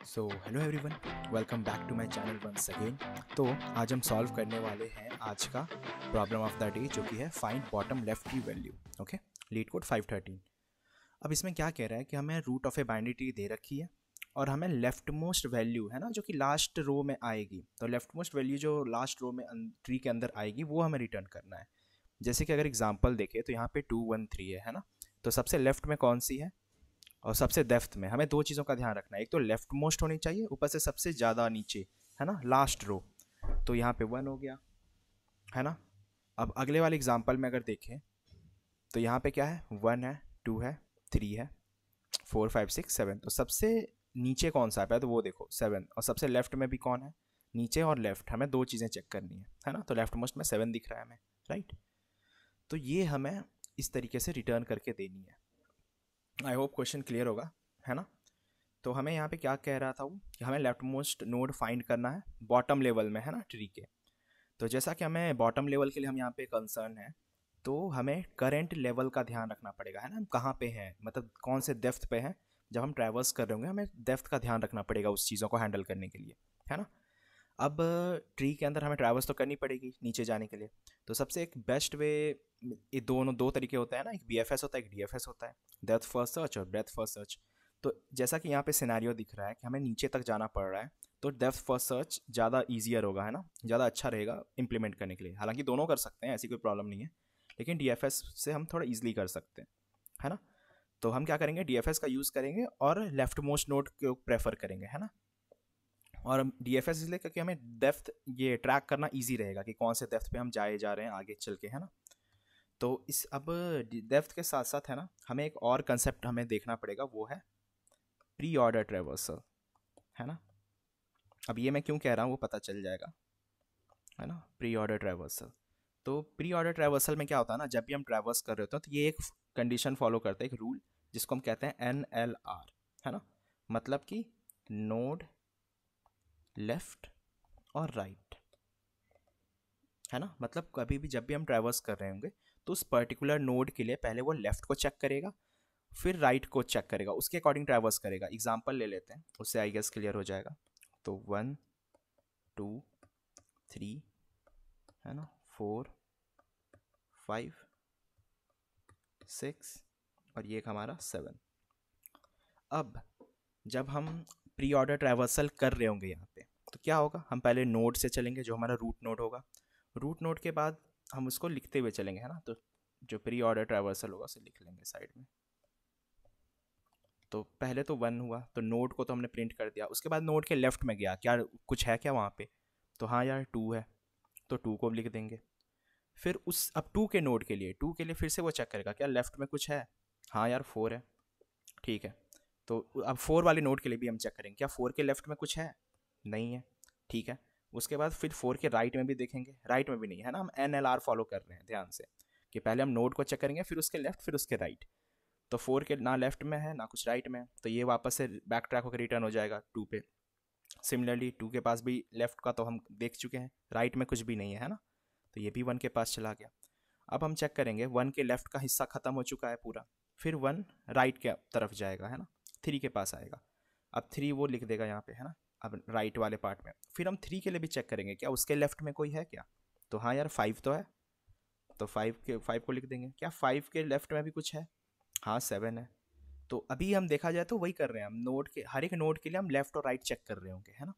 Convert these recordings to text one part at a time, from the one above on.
Hello everyone, welcome back to my channel once again. तो आज हम सॉल्व करने वाले हैं आज का प्रॉब्लम ऑफ द डे, जो कि है फाइंड बॉटम लेफ्ट की वैल्यू। Okay, LeetCode 513। अब इसमें क्या कह रहा है कि हमें root of a binary tree दे रखी है और हमें लेफ्ट मोस्ट वैल्यू है ना, जो कि लास्ट रो में आएगी। तो लेफ्ट मोस्ट वैल्यू जो लास्ट रो में ट्री के अंदर आएगी वो हमें रिटर्न करना है। जैसे कि अगर एग्जाम्पल देखें तो यहाँ पे 2 1 3 है ना। तो सबसे लेफ्ट में कौन सी है और सबसे डेप्थ में? हमें दो चीज़ों का ध्यान रखना है, एक तो लेफ्ट मोस्ट होनी चाहिए, ऊपर से सबसे ज़्यादा नीचे, है ना, लास्ट रो। तो यहाँ पे 1 हो गया, है ना। अब अगले वाले एग्जाम्पल में अगर देखें तो यहाँ पे क्या है, 1 है, 2 है, 3 है, 4 5 6 7। तो सबसे नीचे कौन सा है तो वो देखो 7, और सबसे लेफ्ट में भी कौन है, नीचे और लेफ्ट। हमें दो चीज़ें चेक करनी है ना। तो लेफ्ट मोस्ट में 7 दिख रहा है हमें, राइट। तो ये हमें इस तरीके से रिटर्न करके देनी है। आई होप क्वेश्चन क्लियर होगा, है ना। तो हमें यहाँ पे क्या कह रहा था वो, कि हमें लेफ्ट मोस्ट नोड फाइंड करना है बॉटम लेवल में, है ना, ट्री के। तो जैसा कि हमें बॉटम लेवल के लिए हम यहाँ पे कंसर्न है, तो हमें करंट लेवल का ध्यान रखना पड़ेगा, है ना। हम कहाँ पे हैं, मतलब कौन से डेप्थ पे हैं। जब हम ट्रैवर्स कर रहे होंगे हमें डेप्थ का ध्यान रखना पड़ेगा उस चीज़ों को हैंडल करने के लिए, है ना। अब ट्री के अंदर हमें ट्रैवर्स तो करनी पड़ेगी नीचे जाने के लिए। तो सबसे एक बेस्ट वे, ये दोनों दो तरीके होते हैं ना, एक BFS होता है, एक DFS होता है, डेप्थ फर्स्ट सर्च और ब्रेथ फर्स्ट सर्च। तो जैसा कि यहाँ पे सिनेरियो दिख रहा है कि हमें नीचे तक जाना पड़ रहा है, तो डेप्थ फर्स्ट सर्च ज़्यादा ईजियर होगा, है ना, ज़्यादा अच्छा रहेगा इंप्लीमेंट करने के लिए। हालांकि दोनों कर सकते हैं, ऐसी कोई प्रॉब्लम नहीं है, लेकिन DFS से हम थोड़ा ईजिली कर सकते हैं, है ना। तो हम क्या करेंगे, DFS का यूज़ करेंगे और लेफ्ट मोस्ट नोड को प्रेफर करेंगे, है ना। और DFS इसलिए क्योंकि हमें डेप्थ ये ट्रैक करना इजी रहेगा कि कौन से डेप्थ पे हम जाए जा रहे हैं आगे चल के, है ना। तो इस अब डेप्थ के साथ साथ, है ना, हमें एक और कंसेप्ट हमें देखना पड़ेगा, वो है प्री ऑर्डर ट्रेवर्सल, है ना। अब ये मैं क्यों कह रहा हूँ वो पता चल जाएगा, है ना। प्री ऑर्डर ट्रेवर्सल, तो प्री ऑर्डर ट्रेवर्सल में क्या होता है ना, जब भी हम ट्रैवर्स कर रहे होते हैं तो ये एक कंडीशन फॉलो करते हैं, एक रूल, जिसको हम कहते हैं NLR, है ना। मतलब कि नोड लेफ्ट और राइट, है ना। मतलब कभी भी जब भी हम ट्रैवर्स कर रहे होंगे तो उस पर्टिकुलर नोड के लिए पहले वो लेफ्ट को चेक करेगा, फिर राइट को चेक करेगा, उसके अकॉर्डिंग ट्रैवर्स करेगा। एग्जांपल ले लेते हैं, उससे आई गेस क्लियर हो जाएगा। तो 1 2 3, है ना, 4 5 6 और ये हमारा 7। अब जब हम प्री ऑर्डर ट्रैवर्सल कर रहे होंगे यहाँ पे, तो क्या होगा, हम पहले नोड से चलेंगे जो हमारा रूट नोड होगा। रूट नोड के बाद हम उसको लिखते हुए चलेंगे, है ना। तो जो प्री ऑर्डर ट्रैवर्सल होगा उसे लिख लेंगे साइड में। तो पहले तो 1 हुआ, तो नोड को तो हमने प्रिंट कर दिया। उसके बाद नोड के लेफ्ट में गया, क्या कुछ है क्या वहाँ पे, तो हाँ यार 2 है, तो 2 को लिख देंगे। फिर उस अब 2 के लिए फिर से वो चेक करेगा क्या लेफ्ट में कुछ है, हाँ यार 4 है, ठीक है। तो अब 4 वाले नोड के लिए भी हम चेक करेंगे क्या 4 के लेफ्ट में कुछ है, नहीं है, ठीक है। उसके बाद फिर 4 के राइट में भी देखेंगे, राइट में भी नहीं है ना। हम NLR फॉलो कर रहे हैं ध्यान से, कि पहले हम नोड को चेक करेंगे, फिर उसके लेफ्ट, फिर उसके राइट। तो 4 के ना लेफ्ट में है ना कुछ राइट में है, तो ये वापस से बैक ट्रैक होकर रिटर्न हो जाएगा 2 पे। सिमिलरली 2 के पास भी लेफ्ट का तो हम देख चुके हैं, राइट में कुछ भी नहीं है ना, तो ये भी 1 के पास चला गया। अब हम चेक करेंगे 1 के लेफ्ट का हिस्सा खत्म हो चुका है पूरा, फिर 1 राइट के तरफ जाएगा, है ना, 3 के पास आएगा। अब 3 वो लिख देगा यहाँ पे, है ना, अब राइट वाले पार्ट में। फिर हम 3 के लिए भी चेक करेंगे क्या उसके लेफ्ट में कोई है क्या, तो हाँ यार 5 तो है, तो 5 को लिख देंगे। क्या 5 के लेफ्ट में भी कुछ है, हाँ 7 है। तो अभी हम देखा जाए तो वही कर रहे हैं, हम नोड के हर एक नोड के लिए हम लेफ्ट और राइट चेक कर रहे होंगे, है ना।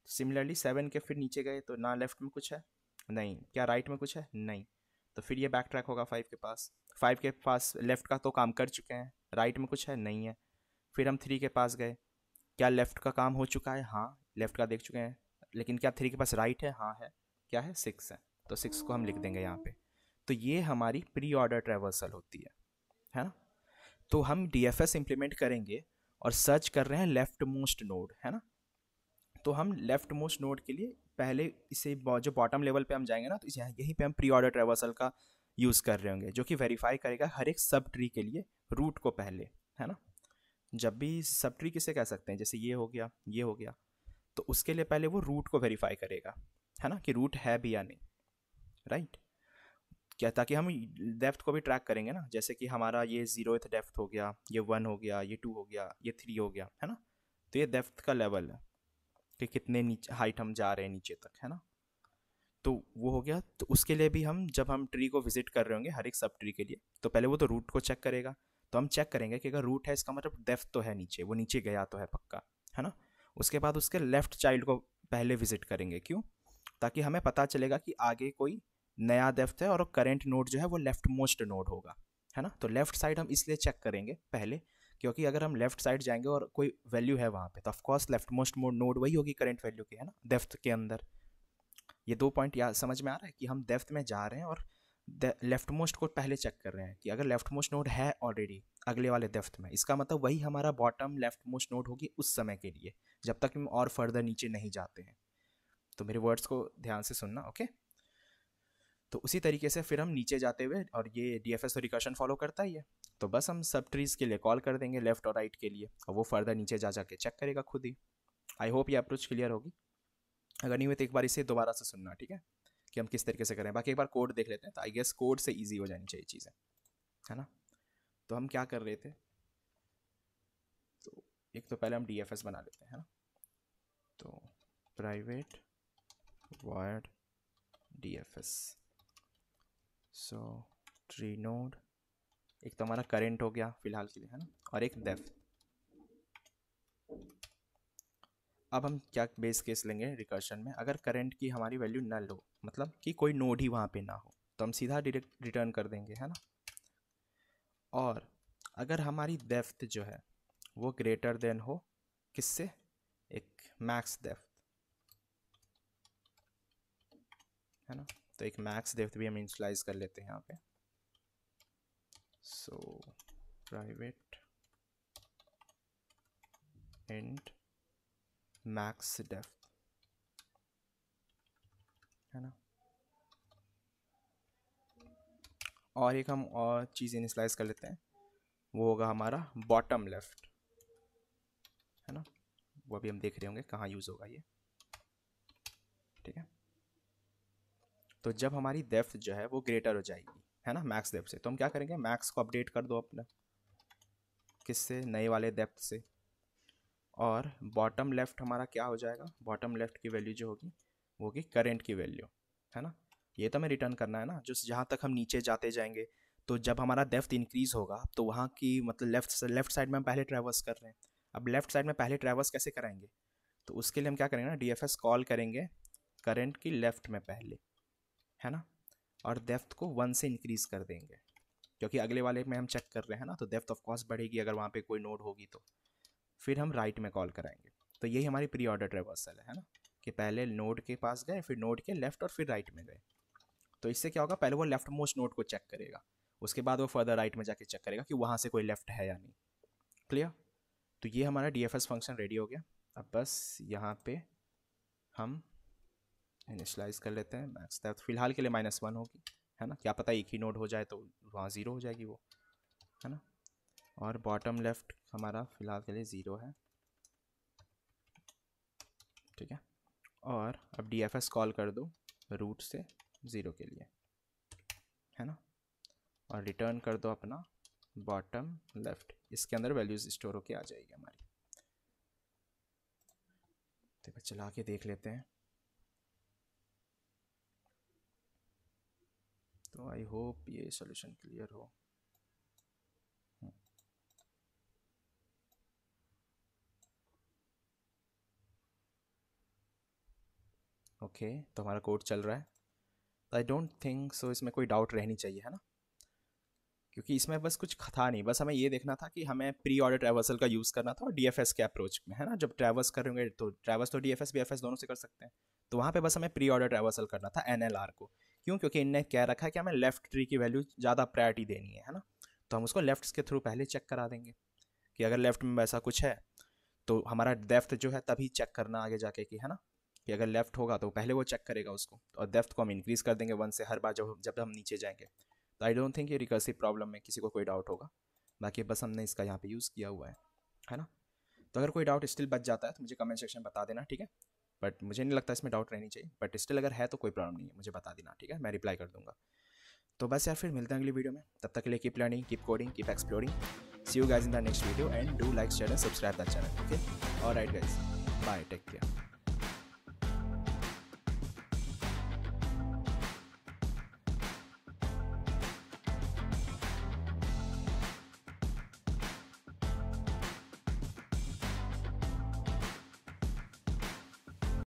सिमिलरली 7 के फिर नीचे गए तो ना लेफ्ट में कुछ है, नहीं, क्या राइट में कुछ है, नहीं। तो फिर ये बैक ट्रैक होगा 5 के पास। 5 के पास लेफ्ट का तो काम कर चुके हैं, राइट में कुछ है, नहीं है। फिर हम 3 के पास गए, क्या लेफ्ट का काम हो चुका है, हाँ लेफ्ट का देख चुके हैं, लेकिन क्या 3 के पास राइट है, हाँ है, क्या है 6 है, तो 6 को हम लिख देंगे यहाँ पे। तो ये हमारी प्री ऑर्डर ट्रेवर्सल होती है ना। तो हम DFS इम्प्लीमेंट करेंगे और सर्च कर रहे हैं लेफ्ट मोस्ट नोड, है ना। तो हम लेफ्ट मोस्ट नोड के लिए पहले इसे जो बॉटम लेवल पे हम जाएंगे ना, तो यहीं पे हम प्री ऑर्डर ट्रेवर्सल का यूज़ कर रहे होंगे, जो कि वेरीफाई करेगा हर एक सब ट्री के लिए रूट को पहले, है ना। जब भी सब ट्री किसे कह सकते हैं, जैसे ये हो गया, ये हो गया, तो उसके लिए पहले वो रूट को वेरीफाई करेगा, है ना, कि रूट है भी या नहीं, राइट। क्या, ताकि हम डेप्थ को भी ट्रैक करेंगे ना, जैसे कि हमारा ये 0th डेप्थ हो गया, ये 1 हो गया, ये 2 हो गया, ये 3 हो गया, है ना। तो ये डेप्थ का लेवल है कि कितने नीचे हाइट हम जा रहे हैं नीचे तक, है ना। तो वो हो गया। तो उसके लिए भी हम जब हम ट्री को विजिट कर रहे होंगे हर एक सब ट्री के लिए, तो पहले वो तो रूट को चेक करेगा। तो हम चेक करेंगे कि अगर रूट है इसका मतलब डेप्थ तो है नीचे, वो नीचे गया तो है पक्का, है ना। उसके बाद उसके लेफ्ट चाइल्ड को पहले विजिट करेंगे, क्यों? ताकि हमें पता चलेगा कि आगे कोई नया डेप्थ है और करेंट नोड जो है वो लेफ्ट मोस्ट नोड होगा, है ना। तो लेफ्ट साइड हम इसलिए चेक करेंगे पहले, क्योंकि अगर हम लेफ्ट साइड जाएंगे और कोई वैल्यू है वहाँ पे, तो ऑफकोर्स लेफ्ट मोस्ट नोड वही होगी करेंट वैल्यू की, है ना, डेप्थ के अंदर। ये 2 पॉइंट याद समझ में आ रहा है कि हम डेप्थ में जा रहे हैं और लेफ्ट मोस्ट को पहले चेक कर रहे हैं कि अगर लेफ्ट मोस्ट नोड है ऑलरेडी अगले वाले डेप्थ में, इसका मतलब वही हमारा बॉटम लेफ्ट मोस्ट नोड होगी उस समय के लिए, जब तक हम और फर्दर नीचे नहीं जाते हैं। तो मेरे वर्ड्स को ध्यान से सुनना, ओके। तो उसी तरीके से फिर हम नीचे जाते हुए, और ये डीएफएस तो रिकर्शन फॉलो करता ही है, तो बस हम सब ट्रीज के लिए कॉल कर देंगे लेफ्ट और राइट के लिए, और वो फर्दर नीचे जा जाके चेक करेगा खुद ही। आई होप ये अप्रोच क्लियर होगी। अगर नहीं हुई तो एक बार इसे दोबारा से सुनना, ठीक है, कि हम किस तरीके से करें। बाकी एक बार कोड देख लेते हैं, तो आई गेस कोड से ईजी हो जानी चाहिए चीज़ें, है ना। तो हम क्या कर रहे थे, तो एक तो पहले हम डीएफएस बना लेते हैं, है ना। तो प्राइवेट वायर्ड डीएफएस, सो ट्री नोड, एक तो हमारा करेंट हो गया फिलहाल के लिए, है ना, और एक डेप्थ। अब हम क्या बेस केस लेंगे रिकर्शन में, अगर करंट की हमारी वैल्यू नल हो, मतलब कि कोई नोड ही वहाँ पे ना हो, तो हम सीधा डायरेक्ट रिटर्न कर देंगे, है ना। और अगर हमारी डेप्थ जो है वो ग्रेटर देन हो किससे, एक मैक्स डेप्थ, है ना। तो एक मैक्स डेप्थ भी हम इनिशियलाइज कर लेते हैं यहाँ पे। So private and max depth, है ना। और एक हम और चीज़ इनिशियलाइज कर लेते हैं, वो होगा हमारा बॉटम लेफ्ट, है ना। वो अभी हम देख रहे होंगे कहाँ यूज़ होगा ये, ठीक है। तो जब हमारी डेप्थ जो है वो ग्रेटर हो जाएगी, है ना, मैक्स डेप्थ से, तो हम क्या करेंगे, मैक्स को अपडेट कर दो अपना, किससे, नए वाले डेप्थ से। और बॉटम लेफ्ट हमारा क्या हो जाएगा, बॉटम लेफ्ट की वैल्यू जो होगी वो होगी करेंट की वैल्यू, है ना। ये तो हमें रिटर्न करना है ना, जो जहाँ तक हम नीचे जाते जाएंगे, तो जब हमारा डेप्थ इंक्रीज होगा तो वहाँ की मतलब लेफ्ट साइड में हम पहले ट्रैवर्स कर रहे हैं। अब लेफ्ट साइड में पहले ट्रैवर्स कैसे कराएंगे, तो उसके लिए हम क्या करेंगे ना, डीएफएस कॉल करेंगे करंट की लेफ्ट में पहले, है ना, और डेप्थ को 1 से इंक्रीज कर देंगे, क्योंकि अगले वाले में हम चेक कर रहे हैं ना, तो डेप्थ ऑफ कोर्स बढ़ेगी अगर वहाँ पे कोई नोड होगी तो। फिर हम राइट में कॉल कराएंगे। तो यही हमारी प्री ऑर्डर ट्रेवर्सल है ना, कि पहले नोड के पास गए, फिर नोड के लेफ्ट, और फिर राइट में गए। तो इससे क्या होगा, पहले वो लेफ्ट मोस्ट नोड को चेक करेगा, उसके बाद वो फर्दर राइट में जाके चेक करेगा कि वहाँ से कोई लेफ्ट है या नहीं। क्लियर। तो ये हमारा डीएफएस फंक्शन रेडी हो गया। अब बस यहाँ पे हम इनिशलाइज कर लेते हैं मैक्स डेप्थ, फिलहाल के लिए -1 होगी, है ना, क्या पता एक ही नोड हो जाए तो वहाँ 0 हो जाएगी वो, है ना। और बॉटम लेफ्ट हमारा फिलहाल के लिए 0 है, ठीक है। और अब डीएफएस कॉल कर दो रूट से 0 के लिए, है ना, और रिटर्न कर दो अपना बॉटम लेफ्ट, इसके अंदर वैल्यूज स्टोर होके आ जाएगी हमारी। तो एक बार चला के देख लेते हैं। तो आई होप ये सॉल्यूशन क्लियर हो। ओके, तो हमारा कोड चल रहा है। आई डोंट थिंक सो इसमें कोई डाउट रहनी चाहिए, है ना, क्योंकि इसमें बस कुछ था नहीं, बस हमें ये देखना था कि हमें प्री ऑर्डर ट्रैवर्सल का यूज़ करना था और डीएफएस के अप्रोच में, है ना। जब ट्रैवर्स करेंगे तो ट्रैवर्स तो डीएफएस बीएफएस दोनों से कर सकते हैं, तो वहाँ पे बस हमें प्री ऑर्डर ट्रैवर्सल करना था एनएलआर को। क्यों, क्योंकि इनने कह रखा है कि हमें लेफ्ट ट्री की वैल्यू ज़्यादा प्रायोरिटी देनी है ना, तो हम उसको लेफ्ट के थ्रू पहले चेक करा देंगे कि अगर लेफ्ट में वैसा कुछ है तो हमारा डेप्थ जो है तभी चेक करना आगे जाके कि, है ना, कि अगर लेफ्ट होगा तो पहले वो चेक करेगा उसको, और डेप्थ को हम इंक्रीज कर देंगे 1 से हर बार जब हम नीचे जाएंगे। तो आई डोंट थिंक ये रिकर्सिव प्रॉब्लम में किसी को कोई डाउट होगा। बाकी बस हमने इसका यहाँ पे यूज़ किया हुआ है ना। तो अगर कोई डाउट स्टिल बच जाता है तो मुझे कमेंट सेक्शन में बता देना, ठीक है। बट मुझे नहीं लगता इसमें डाउट रहनी चाहिए, बट स्टिल अगर है तो कोई प्रॉब्लम नहीं है, मुझे बता देना, ठीक है, मैं रिप्लाई कर दूंगा। तो बस यार फिर मिलते हैं अगली वीडियो में, तब तक के लिए keep learning, keep coding, keep exploring. See you guys in the next video and do like, share and subscribe the channel. Okay, alright guys, bye, take care.